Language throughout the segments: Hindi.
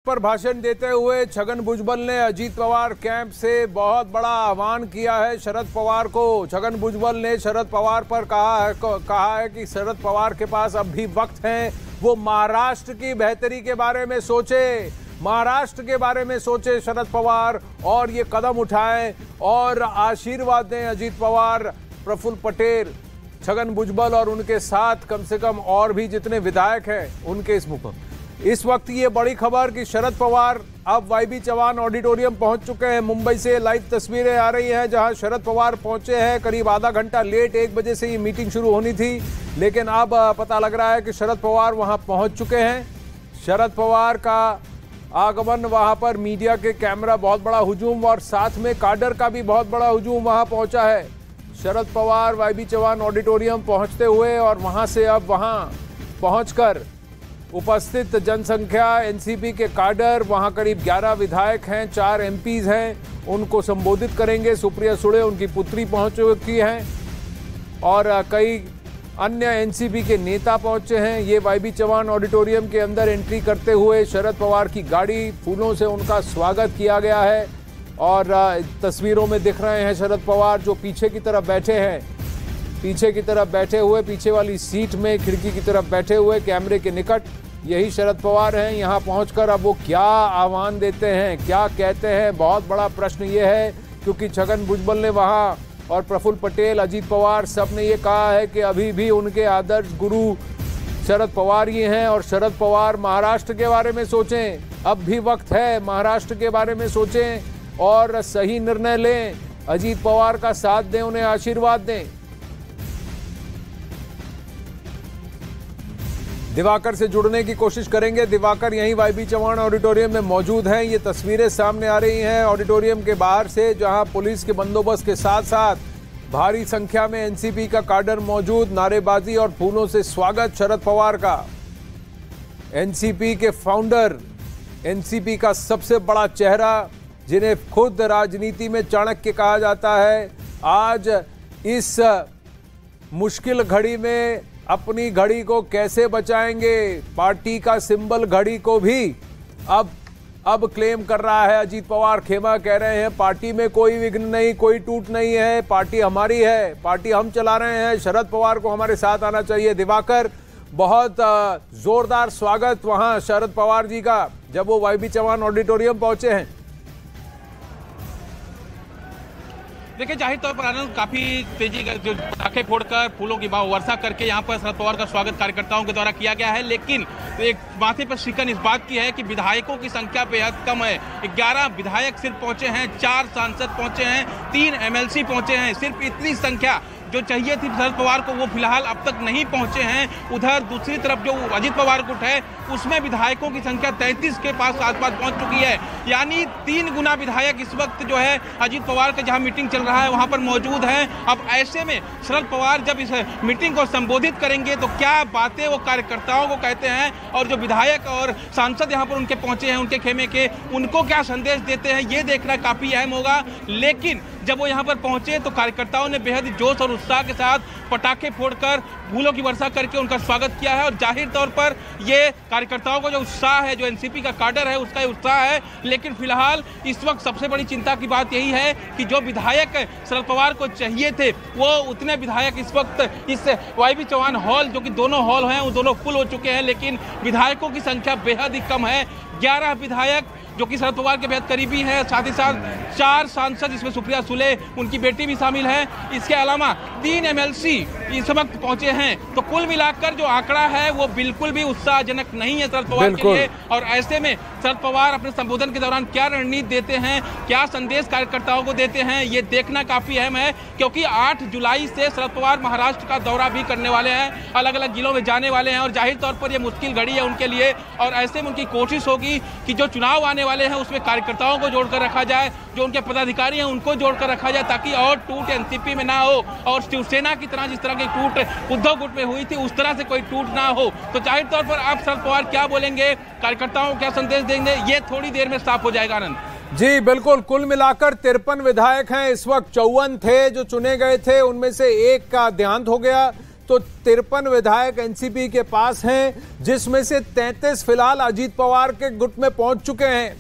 पर भाषण देते हुए छगन भुजबल ने अजीत पवार कैंप से बहुत बड़ा आह्वान किया है शरद पवार को। छगन भुजबल ने शरद पवार पर कहा है कि शरद पवार के पास अब भी वक्त है, वो महाराष्ट्र की बेहतरी के बारे में सोचे, महाराष्ट्र के बारे में सोचे शरद पवार और ये कदम उठाएं और आशीर्वाद दें अजीत पवार, प्रफुल्ल पटेल, छगन भुजबल और उनके साथ कम से कम और भी जितने विधायक हैं उनके इस वक्त ये बड़ी खबर कि शरद पवार अब वाईबी चौहान ऑडिटोरियम पहुंच चुके हैं। मुंबई से लाइव तस्वीरें आ रही हैं जहां शरद पवार पहुंचे हैं, करीब आधा घंटा लेट, 1 बजे से ये मीटिंग शुरू होनी थी, लेकिन अब पता लग रहा है कि शरद पवार वहां पहुंच चुके हैं। शरद पवार का आगमन, वहां पर मीडिया के कैमरा, बहुत बड़ा हुजूम और साथ में काडर का भी बहुत बड़ा हुजूम वहां पहुंचा है। शरद पवार वाईबी चौहान ऑडिटोरियम पहुंचते हुए और वहां से अब वहां पहुंचकर उपस्थित जनसंख्या, एनसीपी के काडर, वहां करीब 11 विधायक हैं, 4 एमपीज हैं, उनको संबोधित करेंगे। सुप्रिया सुळे उनकी पुत्री पहुंच चुकी हैं और कई अन्य एनसीपी के नेता पहुंचे हैं। ये वाईबी चौहान ऑडिटोरियम के अंदर एंट्री करते हुए शरद पवार की गाड़ी, फूलों से उनका स्वागत किया गया है और तस्वीरों में दिख रहे हैं शरद पवार जो पीछे की तरफ बैठे हैं, पीछे की तरफ बैठे हुए, पीछे वाली सीट में खिड़की की तरफ बैठे हुए कैमरे के निकट, यही शरद पवार हैं। यहाँ पहुंचकर अब वो क्या आह्वान देते हैं, क्या कहते हैं, बहुत बड़ा प्रश्न ये है, क्योंकि छगन भुजबल ने वहाँ और प्रफुल्ल पटेल, अजीत पवार, सब ने ये कहा है कि अभी भी उनके आदर्श गुरु शरद पवार ही हैं और शरद पवार महाराष्ट्र के बारे में सोचें, अब भी वक्त है, महाराष्ट्र के बारे में सोचें और सही निर्णय लें, अजीत पवार का साथ दें, उन्हें आशीर्वाद दें। दिवाकर से जुड़ने की कोशिश करेंगे। दिवाकर यहीं वाईबी चौहान ऑडिटोरियम में मौजूद हैं। ये तस्वीरें सामने आ रही हैं ऑडिटोरियम के बाहर से, जहां पुलिस के बंदोबस्त के साथ साथ भारी संख्या में एनसीपी का काडर मौजूद, नारेबाजी और फूलों से स्वागत शरद पवार का। एनसीपी के फाउंडर, एनसीपी का सबसे बड़ा चेहरा, जिन्हें खुद राजनीति में चाणक्य कहा जाता है, आज इस मुश्किल घड़ी में अपनी घड़ी को कैसे बचाएंगे, पार्टी का सिंबल घड़ी को भी अब क्लेम कर रहा है अजीत पवार। खेमा कह रहे हैं पार्टी में कोई विघ्न नहीं, कोई टूट नहीं है, पार्टी हमारी है, पार्टी हम चला रहे हैं, शरद पवार को हमारे साथ आना चाहिए। दिवाकर, बहुत जोरदार स्वागत वहां शरद पवार जी का जब वो वाईबी चौहान ऑडिटोरियम पहुंचे हैं। देखिए, जाहिर तौर पर आनंद काफी तेजी जो पटाखे फोड़कर फूलों की वर्षा करके यहाँ पर शरद पवार का स्वागत कार्यकर्ताओं के द्वारा किया गया है, लेकिन एक माथे पर शिकन इस बात की है कि विधायकों की संख्या बेहद कम है। 11 विधायक सिर्फ पहुंचे हैं, 4 सांसद पहुंचे हैं, 3 एमएलसी पहुंचे हैं। सिर्फ इतनी संख्या जो चाहिए थी शरद पवार को वो फिलहाल अब तक नहीं पहुंचे हैं। उधर दूसरी तरफ जो अजीत पवार गुट है उसमें विधायकों की संख्या 33 के आसपास पहुंच चुकी है, यानी 3 गुना विधायक इस वक्त जो है अजीत पवार का जहां मीटिंग चल रहा है वहां पर मौजूद हैं। अब ऐसे में शरद पवार जब इस मीटिंग को संबोधित करेंगे तो क्या बातें वो कार्यकर्ताओं को कहते हैं और जो विधायक और सांसद यहाँ पर उनके पहुंचे हैं उनके खेमे के, उनको क्या संदेश देते हैं, ये देखना काफी अहम होगा। लेकिन जब वो यहाँ पर पहुंचे तो कार्यकर्ताओं ने बेहद जोश और उत्साह के साथ पटाखे फोड़कर फूलों की वर्षा करके उनका स्वागत किया है और जाहिर तौर पर ये कार्यकर्ताओं का जो उत्साह है, जो एनसीपी का काडर है उसका उत्साह है। लेकिन फिलहाल इस वक्त सबसे बड़ी चिंता की बात यही है कि जो विधायक शरद पवार को चाहिए थे वो उतने विधायक इस वक्त इस वाईबी चौहान हॉल, जो कि दोनों हॉल हैं वो दोनों फुल हो चुके हैं, लेकिन विधायकों की संख्या बेहद ही कम है। 11 विधायक जो कि शरद पवार के बेहद करीबी हैं, साथ ही साथ 4 सांसद, जिसमें सुप्रिया सुळे, उनकी बेटी भी शामिल है, इसके अलावा 3 एमएलसी इस वक्त पहुंचे हैं। तो कुल मिलाकर जो आंकड़ा है वो बिल्कुल भी उत्साहजनक नहीं है शरद पवार के लिए। और ऐसे में शरद पवार अपने संबोधन के दौरान क्या रणनीति देते हैं, क्या संदेश कार्यकर्ताओं को देते हैं, ये देखना काफी अहम है, क्योंकि 8 जुलाई से शरद पवार महाराष्ट्र का दौरा भी करने वाले हैं, अलग अलग जिलों में जाने वाले हैं और जाहिर तौर पर यह मुश्किल घड़ी है उनके लिए। और ऐसे में उनकी कोशिश होगी कि जो चुनाव आने वाले हैं उसमें कार्यकर्ताओं को जोड़कर रखा जाए, जो उनके पदाधिकारी हैं उनको जोड़कर रखा जाए, ताकि और टूट एनसीपी में ना हो और शिवसेना की तरह जिस तरह की टूट उद्धव गुट में हुई थी उस तरह से कोई टूट ना हो। तो जाहिर तौर पर आप शरद पवार क्या बोलेंगे, कार्यकर्ताओं को क्या संदेश देंगे, ये थोड़ी देर में साफ हो जाएगा। आनंद जी बिल्कुल, कुल मिलाकर 53 विधायक हैं इस वक्त। 54 थे जो चुने गए थे, उनमें से एक का देहांत हो गया, तो 53 विधायक एनसीपी के पास हैं, जिसमें से 33 फिलहाल अजीत पवार के गुट में पहुंच चुके हैं।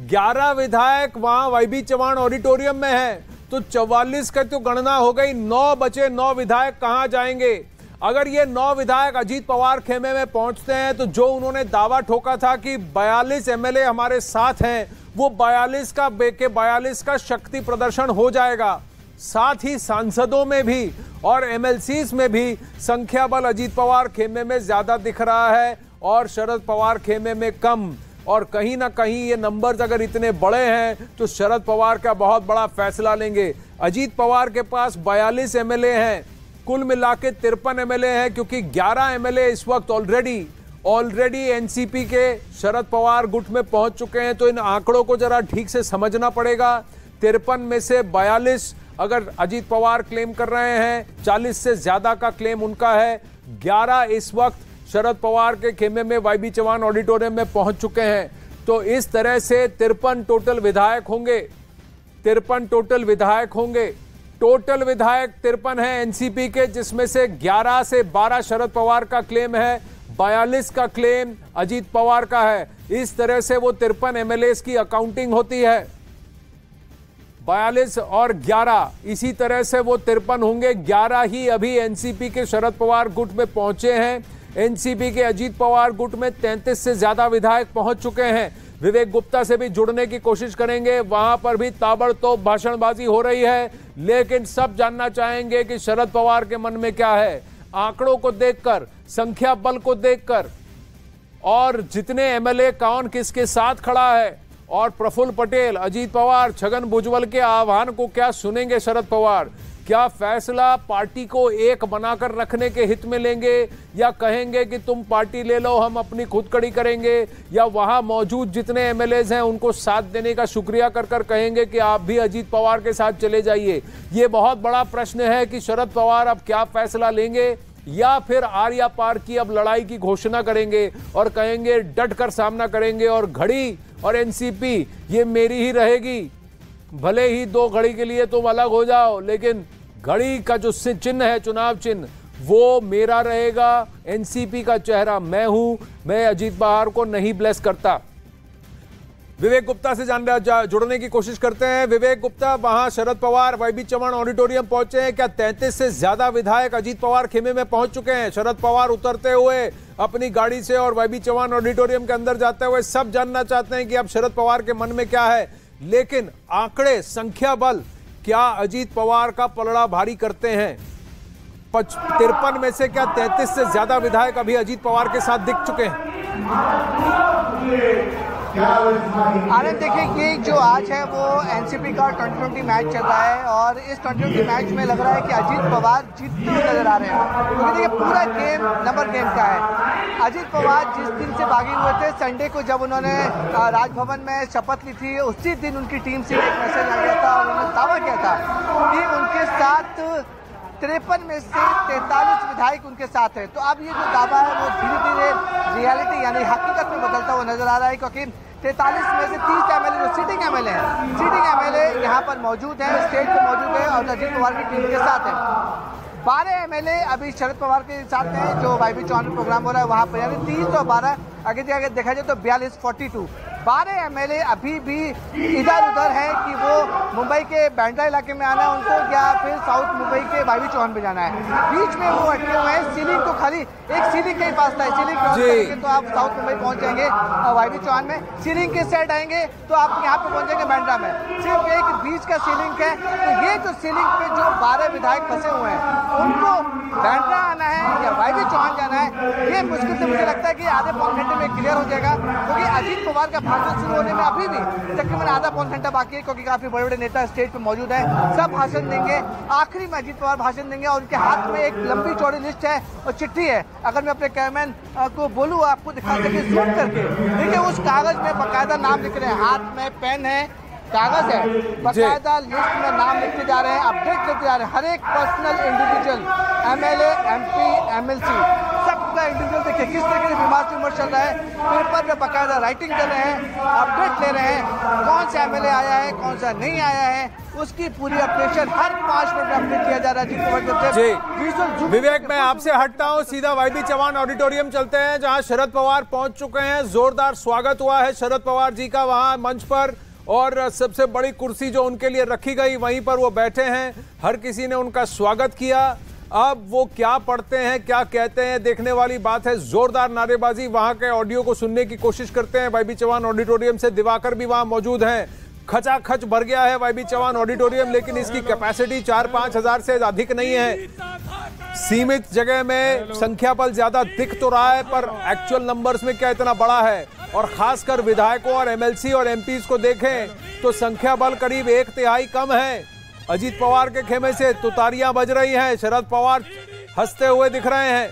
11 विधायक वहां वाईबी चौहान ऑडिटोरियम में हैं, तो 44 का तो गणना हो गई। 9 बचे, 9 विधायक कहां जाएंगे? अगर ये 9 विधायक अजीत पवार खेमे में पहुंचते हैं तो जो उन्होंने दावा ठोका था कि 42 एमएलए हमारे साथ हैं, वो 42 का शक्ति प्रदर्शन हो जाएगा। साथ ही सांसदों में भी और एमएलसीज में भी संख्या बल अजीत पवार खेमे में ज्यादा दिख रहा है और शरद पवार खेमे में कम। और कहीं ना कहीं ये नंबर्स अगर इतने बड़े हैं तो शरद पवार का बहुत बड़ा फैसला लेंगे। अजीत पवार के पास 42 एमएलए हैं, कुल मिला के 53 एमएलए हैं, क्योंकि 11 एमएलए इस वक्त ऑलरेडी एनसीपी के शरद पवार गुट में पहुंच चुके हैं। तो इन आंकड़ों को जरा ठीक से समझना पड़ेगा। 53 में से 42 अगर अजीत पवार क्लेम कर रहे हैं, 40 से ज्यादा का क्लेम उनका है। 11 इस वक्त शरद पवार के खेमे में वाईबी चौहान ऑडिटोरियम में पहुंच चुके हैं। तो इस तरह से 53 टोटल विधायक होंगे। टोटल विधायक 53 है एनसीपी के, जिसमें से 11 से 12 शरद पवार का क्लेम है, 42 का क्लेम अजीत पवार का है। इस तरह से वो 53 एमएलए की अकाउंटिंग होती है। 42 और 11 इसी तरह से वो 53 होंगे। 11 ही अभी एनसीपी के शरद पवार गुट में पहुंचे हैं। एनसीपी के अजीत पवार गुट में 33 से ज्यादा विधायक पहुंच चुके हैं। विवेक गुप्ता से भी जुड़ने की कोशिश करेंगे, वहां पर भी ताबड़तोड़ भाषणबाजी हो रही है, लेकिन सब जानना चाहेंगे कि शरद पवार के मन में क्या है। आंकड़ों को देखकर, संख्या बल को देखकर और जितने एमएलए कौन किसके साथ खड़ा है, और प्रफुल्ल पटेल, अजीत पवार, छगन भुजबल के आह्वान को क्या सुनेंगे शरद पवार? क्या फैसला पार्टी को एक बनाकर रखने के हित में लेंगे, या कहेंगे कि तुम पार्टी ले लो, हम अपनी खुद कड़ी करेंगे, या वहां मौजूद जितने एमएलएज हैं उनको साथ देने का शुक्रिया कर कहेंगे कि आप भी अजीत पवार के साथ चले जाइए? ये बहुत बड़ा प्रश्न है कि शरद पवार अब क्या फैसला लेंगे, या फिर आर्या पार की अब लड़ाई की घोषणा करेंगे और कहेंगे डट कर सामना करेंगे और घड़ी और एनसीपी ये मेरी ही रहेगी। भले ही 2 घड़ी के लिए तुम अलग हो जाओ, लेकिन घड़ी का जो चिन्ह है, चुनाव चिन्ह, वो मेरा रहेगा। एनसीपी का चेहरा मैं हूं, मैं अजीत पवार को नहीं ब्लेस करता। विवेक गुप्ता से जुड़ने की कोशिश करते हैं। विवेक गुप्ता, वहां शरद पवार वाईबी चौहान ऑडिटोरियम पहुंचे हैं। क्या 33 से ज्यादा विधायक अजीत पवार खेमे में पहुंच चुके हैं? शरद पवार उतरते हुए अपनी गाड़ी से और वाईबी चौहान ऑडिटोरियम के अंदर जाते हुए सब जानना चाहते हैं कि अब शरद पवार के मन में क्या है। लेकिन आंकड़े, संख्या बल क्या अजीत पवार का पलड़ा भारी करते हैं? 53 में से क्या 33 से ज्यादा विधायक अभी अजीत पवार के साथ दिख चुके हैं? आनंद, देखिए, ये जो आज है वो एनसीपी का 2020 मैच चल रहा है और इस 2020 मैच में लग रहा है कि अजीत पवार जीतते हुए नजर आ रहे हैं, क्योंकि देखिए पूरा गेम नंबर गेम का है। अजीत पवार जिस दिन से भागे हुए थे, संडे को जब उन्होंने राजभवन में शपथ ली थी, उसी दिन उनकी टीम से एक मैसेज आ गया था और उन्होंने दावा किया था कि उनके साथ 53 में से 43 विधायक उनके साथ है। तो अब ये जो दावा है वो धीरे धीरे रियलिटी यानी हकीकत में बदलता हुआ नजर आ रहा है, क्योंकि 43 में से 30 एमएलए जो सिटिंग एमएलए यहाँ पर मौजूद है, स्टेज पर मौजूद है और अजीत पवार की टीम के साथ है। 12 एमएलए अभी शरद पवार के साथ हैं, जो वाईबी चौहान में प्रोग्राम हो रहा है वहाँ पर, यानी 30 और 12 आगे देखा जाए तो 42-42। 12 एमएलए अभी भी इधर उधर हैं कि वो मुंबई के बांद्रा इलाके में आना है उनको, या फिर साउथ मुंबई के वाईबी चौहान में जाना है। बीच में वो अटके हुए हैं। सीलिंग तो खाली एक सीलिंग का ही फासला है, सीलिंग क्रॉस करेंगे तो आप साउथ मुंबई पहुंच जाएंगे वाईबी चौहान में। सीलिंग के साइड आएंगे तो आप यहाँ पे पहुंच जाएंगे बांद्रा में। सिर्फ एक बीच का सीलिंग है। तो ये जो सीलिंग पे जो 12 विधायक फंसे हुए हैं, उनको बांद्रा आना है या वाईबी चौहान जाना है, ये मुश्किल से मुझे लगता है कि आधे पौन घंटे में क्लियर हो जाएगा, क्योंकि अजीत पवार का भाषण शुरू होने में अभी भी तकरीबन आधा पौन घंटा बाकी है, क्योंकि काफी बड़े बड़े नेता स्टेज पे मौजूद हैं। सब भाषण देंगे, आखिरी में अजीत पवार भाषण देंगे और उनके हाथ में एक लंबी चौड़ी लिस्ट है और चिट्ठी है। अगर मैं अपने कैमरामैन को बोलूँ आपको दिखा सके जूम करके, देखिए उस कागज में बाकायदा नाम लिख रहे हैं, हाथ में पेन है, कागज है, बाकायदा लिस्ट में नाम लिखते जा रहे हैं, अपडेट लेते जा रहे हैं। हर एक personal individual, MLA, MP, MLC, सबका इंडिविजुअल देखिए किस तरीके से विमर्श चल रहा है। पेपर में बाकायदा राइटिंग कर रहे हैं, अपडेट ले रहे हैं, कौन कौन सा एमएलए आया है, कौन सा नहीं आया है, उसकी पूरी अपडेशन हर 5 मिनट में अपडेट किया जा रहा है अजीत पवार जी। विवेक, मैं आपसे हटता हूं, सीधा वाईबी चौहान ऑडिटोरियम चलते हैं जहां शरद पवार पहुंच चुके हैं। जोरदार स्वागत हुआ है शरद पवार जी का वहां मंच पर, और सबसे बड़ी कुर्सी जो उनके लिए रखी गई वहीं पर वो बैठे हैं। हर किसी ने उनका स्वागत किया। अब वो क्या पढ़ते हैं, क्या कहते हैं, देखने वाली बात है। जोरदार नारेबाजी, वहां के ऑडियो को सुनने की कोशिश करते हैं। वाईबी चौहान ऑडिटोरियम से दिवाकर भी वहां मौजूद हैं। खचाखच भर गया है वाईबी चौहान ऑडिटोरियम, लेकिन इसकी कैपेसिटी 4-5 हजार से अधिक नहीं है। सीमित जगह में संख्या बल ज्यादा दिख तो रहा है, पर एक्चुअल नंबर्स में क्या इतना बड़ा है। और खासकर विधायकों और एमएलसी और एमपीज को देखें तो संख्या बल करीब 1/3 कम है। अजीत पवार के खेमे से तुतारियां बज रही हैं। शरद पवार हंसते हुए दिख रहे हैं।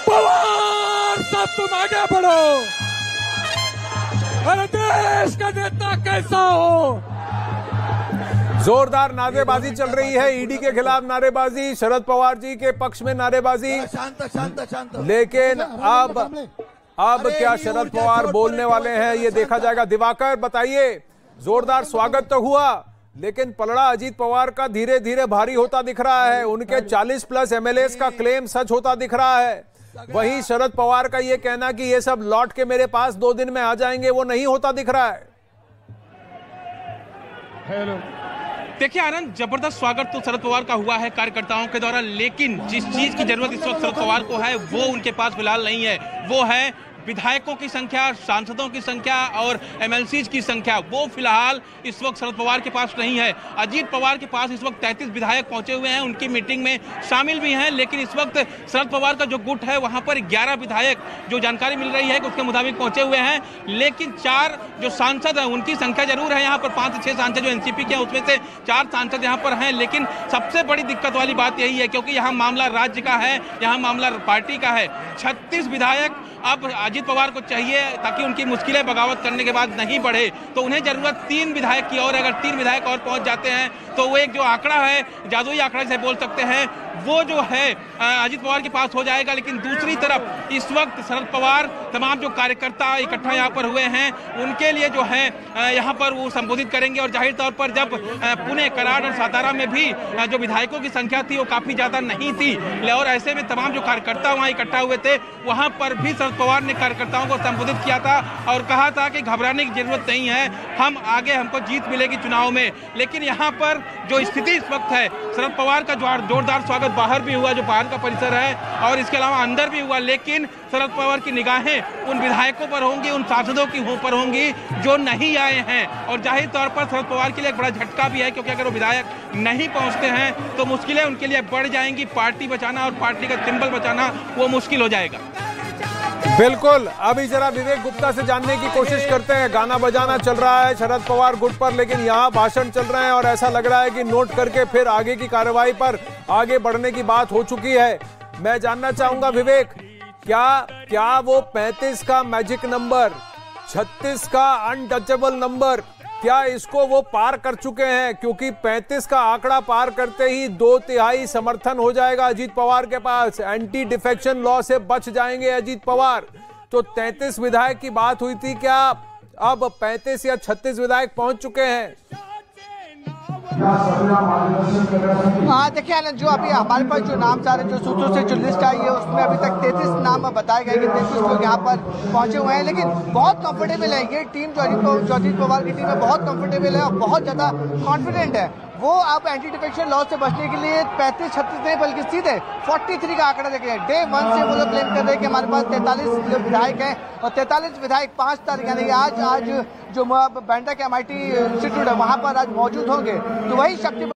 पवार साहब, तुम आगे बढ़ो। अरे देश का नेता कैसा हो। जोरदार नारेबाजी चल रही है। ईडी के खिलाफ नारेबाजी, शरद पवार जी के पक्ष में नारेबाजी। शांत। लेकिन अब क्या शरद पवार बोलने वाले हैं ये देखा जाएगा। दिवाकर बताइए, जोरदार स्वागत तो हुआ, लेकिन पलड़ा अजीत पवार का धीरे धीरे भारी होता दिख रहा है। उनके 40+ एमएलए का क्लेम सच होता दिख रहा है। वहीं शरद पवार का ये कहना कि ये सब लौट के मेरे पास 2 दिन में आ जाएंगे, वो नहीं होता दिख रहा है। देखिए आनंद, जबरदस्त स्वागत तो शरद पवार का हुआ है कार्यकर्ताओं के द्वारा, लेकिन जिस चीज की जरूरत इस वक्त शरद पवार को है वो उनके पास फिलहाल नहीं है। वो है विधायकों की संख्या, सांसदों की संख्या और एमएलसीज की संख्या। वो फिलहाल इस वक्त शरद पवार के पास नहीं है। अजीत पवार के पास इस वक्त 33 विधायक पहुंचे हुए हैं, उनकी मीटिंग में शामिल भी हैं, लेकिन इस वक्त शरद पवार का जो गुट है वहां पर 11 विधायक जो जानकारी मिल रही है उसके मुताबिक पहुंचे हुए हैं। लेकिन 4 जो सांसद हैं उनकी संख्या जरूर है यहाँ पर, 5 से 6 सांसद जो एनसीपी के हैं उसमें से 4 सांसद यहाँ पर हैं। लेकिन सबसे बड़ी दिक्कत वाली बात यही है, क्योंकि यहाँ मामला राज्य का है, यहाँ मामला पार्टी का है। 36 विधायक अब अजीत पवार को चाहिए ताकि उनकी मुश्किलें बगावत करने के बाद नहीं बढ़े, तो उन्हें जरूरत 3 विधायक की और। अगर 3 विधायक और पहुंच जाते हैं तो वो एक जो आंकड़ा है, जादुई आंकड़ा से बोल सकते हैं, वो जो है अजीत पवार के पास हो जाएगा। लेकिन दूसरी तरफ इस वक्त शरद पवार तमाम जो कार्यकर्ता इकट्ठा यहाँ पर हुए हैं उनके लिए जो है यहाँ पर वो संबोधित करेंगे। और जाहिर तौर पर जब पुणे, कराड़ और सातारा में भी जो विधायकों की संख्या थी वो काफी ज्यादा नहीं थी, और ऐसे में तमाम जो कार्यकर्ता वहाँ इकट्ठा हुए थे वहां पर भी शरद पवार ने कार्यकर्ताओं को संबोधित किया था और कहा था कि घबराने की जरूरत नहीं है, हम आगे, हमको जीत मिलेगी चुनाव में। लेकिन यहाँ पर जो स्थिति इस वक्त है, शरद पवार का जोरदार स्वागत बाहर भी हुआ, जो बाहर का परिसर है, और इसके अलावा अंदर भी हुआ, लेकिन शरद पवार की निगाहें उन विधायकों पर होंगी, उन सांसदों की पर होंगी जो नहीं आए हैं। और जाहिर तौर पर शरद पवार के लिए एक बड़ा झटका भी है, क्योंकि अगर वो विधायक नहीं पहुंचते हैं तो मुश्किलें उनके लिए बढ़ जाएंगी। पार्टी बचाना और पार्टी का सिंबल बचाना वो मुश्किल हो जाएगा। बिल्कुल। अभी जरा विवेक गुप्ता से जानने की कोशिश करते हैं। गाना बजाना चल रहा है शरद पवार गुट पर, लेकिन यहाँ भाषण चल रहे हैं और ऐसा लग रहा है कि नोट करके फिर आगे की कार्रवाई पर आगे बढ़ने की बात हो चुकी है। मैं जानना चाहूंगा विवेक, क्या वो 35 का मैजिक नंबर, 36 का अनटचेबल नंबर, क्या इसको वो पार कर चुके हैं? क्योंकि 35 का आंकड़ा पार करते ही 2/3 समर्थन हो जाएगा अजीत पवार के पास। एंटी डिफेक्शन लॉ से बच जाएंगे अजीत पवार। तो 33 विधायक की बात हुई थी, क्या अब 35 या 36 विधायक पहुंच चुके हैं? हाँ, देखिए आनंद, जो अभी हमारे पास जो नाम सारे जो सूत्रों से जो लिस्ट आई है उसमें अभी तक 33 नाम बताए गए कि 33 लोग यहाँ पर पहुंचे हुए हैं। लेकिन बहुत कंफर्टेबल है ये टीम, जो अजीत पवार की टीम है, बहुत कंफर्टेबल है और बहुत ज्यादा कॉन्फिडेंट है। वो अब एंटी डिफेक्शन लॉ से बचने के लिए 35-36 नहीं बल्कि सीधे 43 का आंकड़ा देख रहे हैं। डे 1 से वो लोग क्लेम कर रहे हैं कि हमारे पास 43 विधायक हैं और 43 विधायक 5 तारीख यानी आज जो बैंडा के MIT इंस्टीट्यूट है वहां पर आज मौजूद होंगे। तो वही शक्ति